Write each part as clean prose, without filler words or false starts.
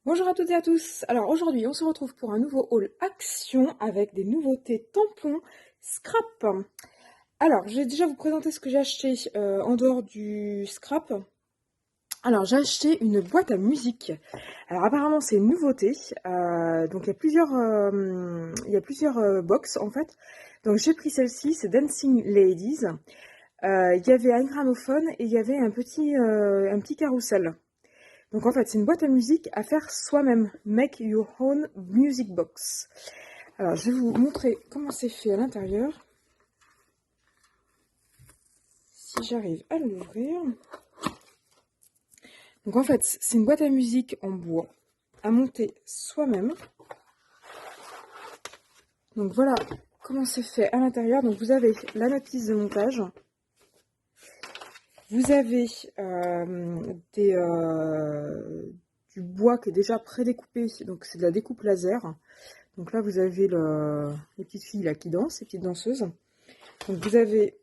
Bonjour à toutes et à tous. Alors aujourd'hui, on se retrouve pour un nouveau haul action avec des nouveautés tampons scrap. Alors, je vais déjà vous présenter ce que j'ai acheté en dehors du scrap. Alors, j'ai acheté une boîte à musique. Alors, apparemment, c'est une nouveauté. Donc, il y a plusieurs box en fait. Donc, j'ai pris celle-ci, c'est Dancing Ladies. Il y avait un gramophone et il y avait un petit carrousel. Donc en fait, c'est une boîte à musique à faire soi-même. Make your own music box. Alors, je vais vous montrer comment c'est fait à l'intérieur. Si j'arrive à l'ouvrir. Donc en fait, c'est une boîte à musique en bois à monter soi-même. Donc voilà comment c'est fait à l'intérieur. Donc vous avez la notice de montage. Vous avez du bois qui est déjà prédécoupé. Donc c'est de la découpe laser. Donc là, vous avez les petites filles là, qui dansent, les petites danseuses. Donc vous avez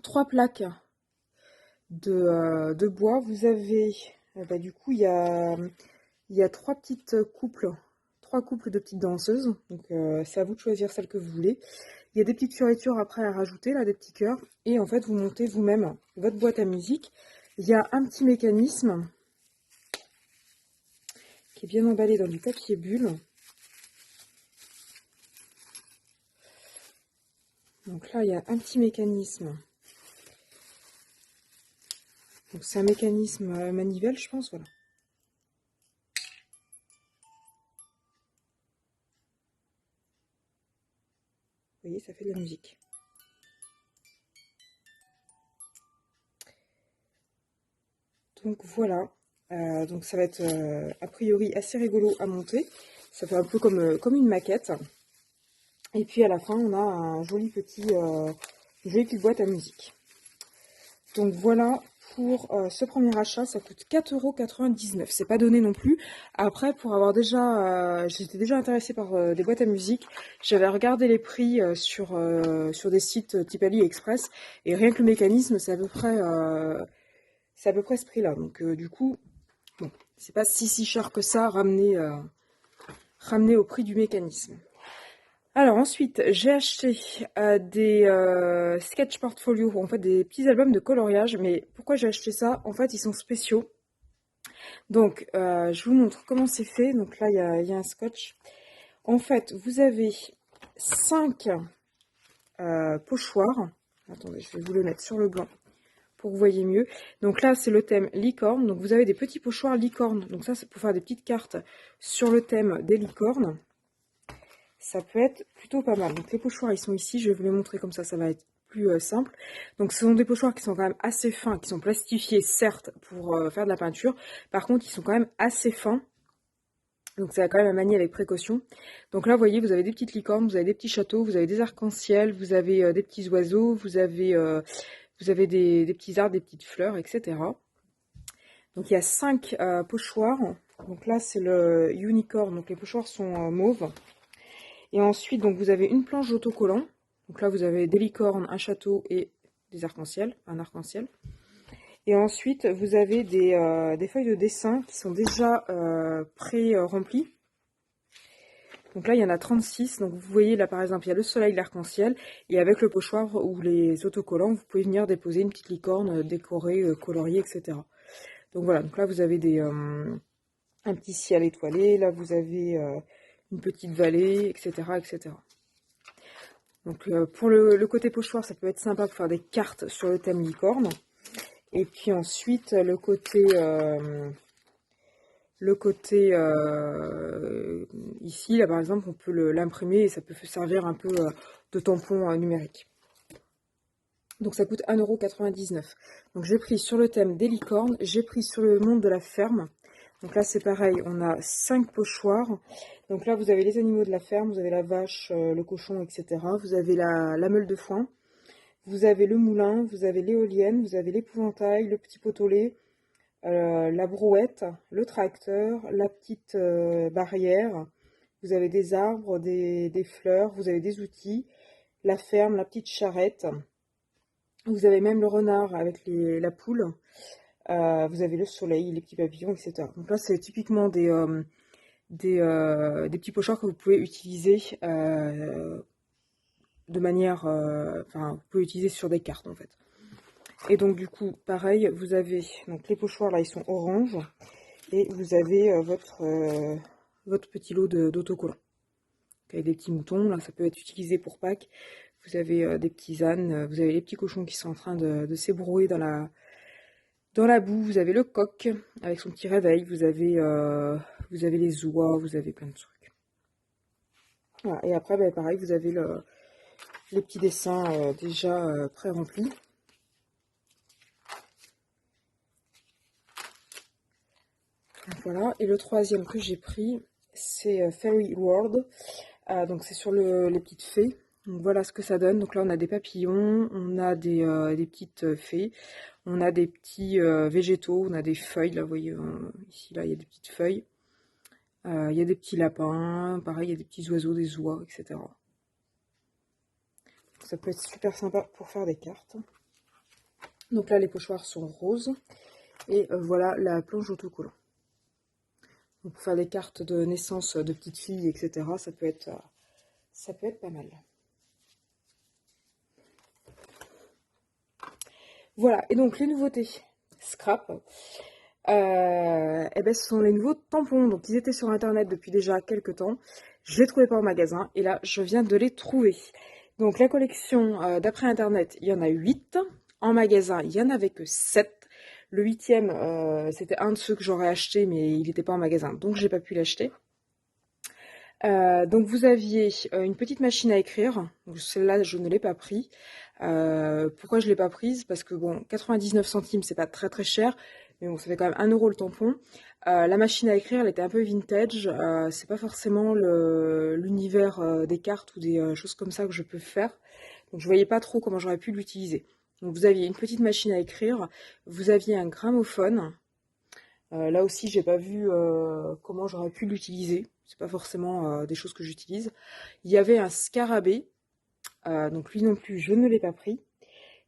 3 plaques de bois. Vous avez, du coup, il y a 3 couples de petites danseuses. Donc c'est à vous de choisir celle que vous voulez. Il y a des petites fioritures après à rajouter, là, des petits cœurs. Et en fait, vous montez vous-même votre boîte à musique. Il y a un petit mécanisme qui est bien emballé dans du papier bulle. Donc là, il y a un petit mécanisme. Donc c'est un mécanisme manivelle, je pense, voilà. Vous voyez, ça fait de la musique. Donc voilà. Donc ça va être a priori assez rigolo à monter. Ça fait un peu comme une maquette. Et puis à la fin, on a une jolie petite boîte à musique. Donc voilà pour ce premier achat, ça coûte 4,99 €. C'est pas donné non plus. Après, pour avoir j'étais déjà intéressée par des boîtes à musique. J'avais regardé les prix sur des sites type AliExpress. Et rien que le mécanisme, c'est à peu près ce prix-là. Donc du coup, bon, c'est pas si cher que ça ramené au prix du mécanisme. Alors ensuite, j'ai acheté des sketch portfolio, en fait des petits albums de coloriage. Mais pourquoi j'ai acheté ça? En fait, ils sont spéciaux. Donc, je vous montre comment c'est fait. Donc là, il y a un scotch. En fait, vous avez 5 pochoirs. Attendez, je vais vous le mettre sur le blanc pour que vous voyez mieux. Donc là, c'est le thème licorne. Donc vous avez des petits pochoirs licorne. Donc ça, c'est pour faire des petites cartes sur le thème des licornes. Ça peut être plutôt pas mal. Donc les pochoirs, ils sont ici. Je vais vous les montrer comme ça va être plus simple. Donc ce sont des pochoirs qui sont quand même assez fins, qui sont plastifiés, certes, pour faire de la peinture. Par contre, ils sont quand même assez fins. Donc ça va quand même à manier avec précaution. Donc là, vous voyez, vous avez des petites licornes, vous avez des petits châteaux, vous avez des arcs-en-ciel, vous avez des petits oiseaux, vous avez des petits arbres, des petites fleurs, etc. Donc il y a 5 pochoirs. Donc là, c'est le unicorn. Donc les pochoirs sont mauves. Et ensuite, donc vous avez une planche d'autocollant. Donc là, vous avez des licornes, un château et des arcs-en-ciel, un arc-en-ciel. Et ensuite, vous avez des feuilles de dessin qui sont déjà pré-remplies. Donc là, il y en a 36. Donc vous voyez, là, par exemple, il y a le soleil, l'arc-en-ciel. Et avec le pochoir ou les autocollants, vous pouvez venir déposer une petite licorne décorée, coloriée, etc. Donc voilà, donc là, vous avez un petit ciel étoilé. Là, vous avez une petite vallée, etc., etc. Donc pour le côté pochoir, ça peut être sympa pour faire des cartes sur le thème licorne. Et puis ensuite, ici, là par exemple, on peut l'imprimer et ça peut servir un peu de tampon numérique. Donc ça coûte 1,99 €. Donc j'ai pris sur le thème des licornes, j'ai pris sur le monde de la ferme. Donc là c'est pareil, on a 5 pochoirs. Donc là vous avez les animaux de la ferme, vous avez la vache, le cochon, etc. Vous avez la meule de foin, vous avez le moulin, vous avez l'éolienne, vous avez l'épouvantail, le petit pot au lait, la brouette, le tracteur, la petite barrière. Vous avez des arbres, des fleurs, vous avez des outils, la ferme, la petite charrette. Vous avez même le renard avec la poule. Vous avez le soleil, les petits papillons, etc. Donc là, c'est typiquement des petits pochoirs que vous pouvez utiliser de manière... Enfin, vous pouvez utiliser sur des cartes, en fait. Et donc, du coup, pareil, vous avez... Donc, les pochoirs, là, ils sont orange. Et vous avez votre petit lot d'autocollants. Avec des petits moutons, là, ça peut être utilisé pour Pâques. Vous avez des petits ânes, vous avez les petits cochons qui sont en train de s'ébrouer dans la boue. Vous avez le coq avec son petit réveil. Vous avez les oies, vous avez plein de trucs. Voilà. Et après, ben, pareil, vous avez les petits dessins déjà pré-remplis. Voilà. Et le troisième que j'ai pris, c'est Fairy World. Donc c'est sur les petites fées. Donc voilà ce que ça donne. Donc là on a des papillons, on a des petites fées, on a des petits végétaux, on a des feuilles. Là vous voyez ici là il y a des petites feuilles. Il y a des petits lapins, pareil il y a des petits oiseaux, des oies, etc. Donc, ça peut être super sympa pour faire des cartes. Donc là les pochoirs sont roses. Et voilà la planche autocollant. Donc, pour faire des cartes de naissance de petites filles, etc. Ça peut être pas mal. Voilà, et donc les nouveautés scrap, eh ben, ce sont les nouveaux tampons. Donc ils étaient sur internet depuis déjà quelques temps. Je les trouvais pas en magasin et là je viens de les trouver. Donc la collection d'après internet, il y en a 8. En magasin, il y en avait que 7. Le 8e, c'était un de ceux que j'aurais acheté, mais il n'était pas en magasin, donc j'ai pas pu l'acheter. Donc vous aviez une petite machine à écrire. Celle-là, je ne l'ai pas pris. Pourquoi je ne l'ai pas prise? Parce que bon, 99 centimes, c'est pas très très cher. Mais bon, ça fait quand même 1 euro le tampon. La machine à écrire, elle était un peu vintage. C'est pas forcément l'univers des cartes ou des choses comme ça que je peux faire. Donc je voyais pas trop comment j'aurais pu l'utiliser. Donc vous aviez une petite machine à écrire. Vous aviez un gramophone. Là aussi, j'ai pas vu comment j'aurais pu l'utiliser. C'est pas forcément des choses que j'utilise. Il y avait un scarabée. Donc lui non plus, je ne l'ai pas pris.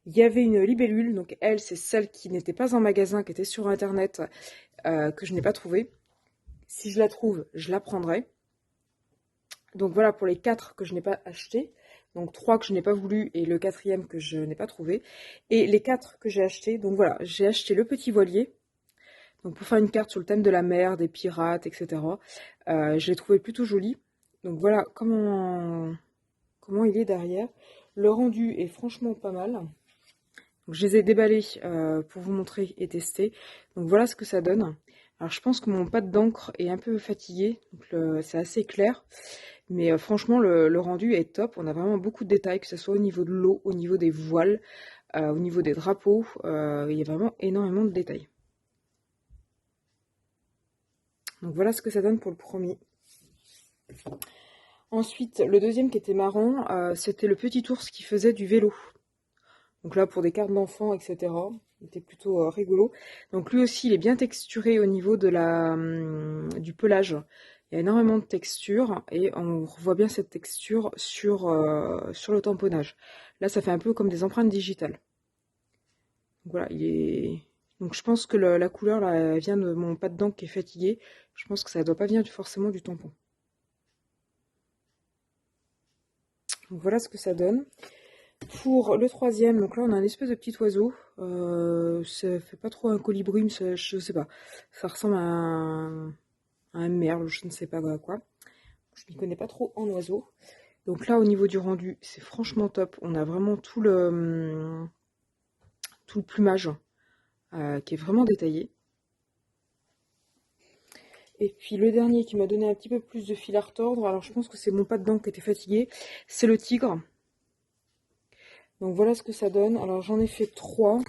Il y avait une libellule. Donc elle, c'est celle qui n'était pas en magasin, qui était sur internet, que je n'ai pas trouvée. Si je la trouve, je la prendrai. Donc voilà pour les 4 que je n'ai pas achetés. Donc 3 que je n'ai pas voulu et le 4e que je n'ai pas trouvé. Et les 4 que j'ai achetés, donc voilà, j'ai acheté le petit voilier. Donc pour faire une carte sur le thème de la mer, des pirates, etc. Je l'ai trouvé plutôt joli. Donc voilà comment il est derrière. Le rendu est franchement pas mal. Donc je les ai déballés pour vous montrer et tester. Donc voilà ce que ça donne. Alors je pense que mon pad d'encre est un peu fatigué. C'est assez clair. Mais franchement le rendu est top. On a vraiment beaucoup de détails, que ce soit au niveau de l'eau, au niveau des voiles, au niveau des drapeaux. Il y a vraiment énormément de détails. Donc voilà ce que ça donne pour le premier. Ensuite, le deuxième qui était marrant, c'était le petit ours qui faisait du vélo. Donc là, pour des cartes d'enfants, etc. Il était plutôt rigolo. Donc lui aussi, il est bien texturé au niveau de du pelage. Il y a énormément de texture et on voit bien cette texture sur le tamponnage. Là, ça fait un peu comme des empreintes digitales. Donc voilà, donc je pense que la couleur là, elle vient de mon pad d'encre qui est fatigué. Je pense que ça ne doit pas venir forcément du tampon. Donc voilà ce que ça donne. Pour le troisième, donc là on a un espèce de petit oiseau. Ça fait pas trop un colibri, mais je sais pas. Ça ressemble à un merle, je ne sais pas quoi. Je m'y connais pas trop en oiseau. Donc là au niveau du rendu, c'est franchement top. On a vraiment tout le plumage qui est vraiment détaillé. Et puis le dernier qui m'a donné un petit peu plus de fil à retordre, alors je pense que c'est mon pas dedans qui était fatigué, c'est le tigre. Donc voilà ce que ça donne. Alors j'en ai fait 3.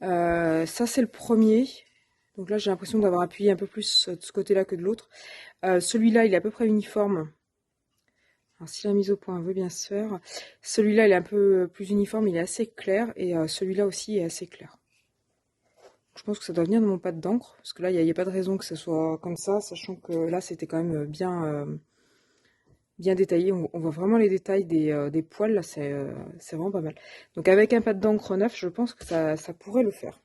Ça c'est le premier. Donc là j'ai l'impression d'avoir appuyé un peu plus de ce côté-là que de l'autre. Celui-là il est à peu près uniforme. Alors si la mise au point veut bien se faire. Celui-là il est un peu plus uniforme, il est assez clair. Et celui-là aussi est assez clair. Je pense que ça doit venir de mon pad d'encre. Parce que là il n'y a pas de raison que ce soit comme ça. Sachant que là c'était quand même bien détaillé, on voit vraiment les détails des poils, là c'est vraiment pas mal. Donc avec un pad d'encre neuf, je pense que ça pourrait le faire.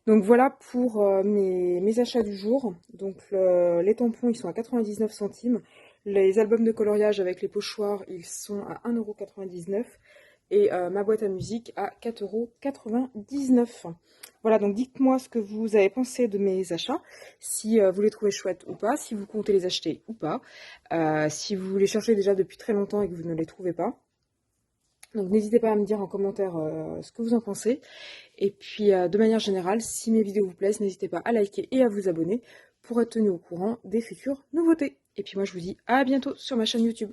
Donc voilà pour mes achats du jour. Donc les tampons, ils sont à 99 centimes. Les albums de coloriage avec les pochoirs, ils sont à 1,99 €. Et ma boîte à musique à 4,99 €. Voilà, donc dites-moi ce que vous avez pensé de mes achats, si vous les trouvez chouettes ou pas, si vous comptez les acheter ou pas, si vous les cherchez déjà depuis très longtemps et que vous ne les trouvez pas. Donc n'hésitez pas à me dire en commentaire ce que vous en pensez. Et puis de manière générale, si mes vidéos vous plaisent, n'hésitez pas à liker et à vous abonner pour être tenu au courant des futures nouveautés. Et puis moi je vous dis à bientôt sur ma chaîne YouTube.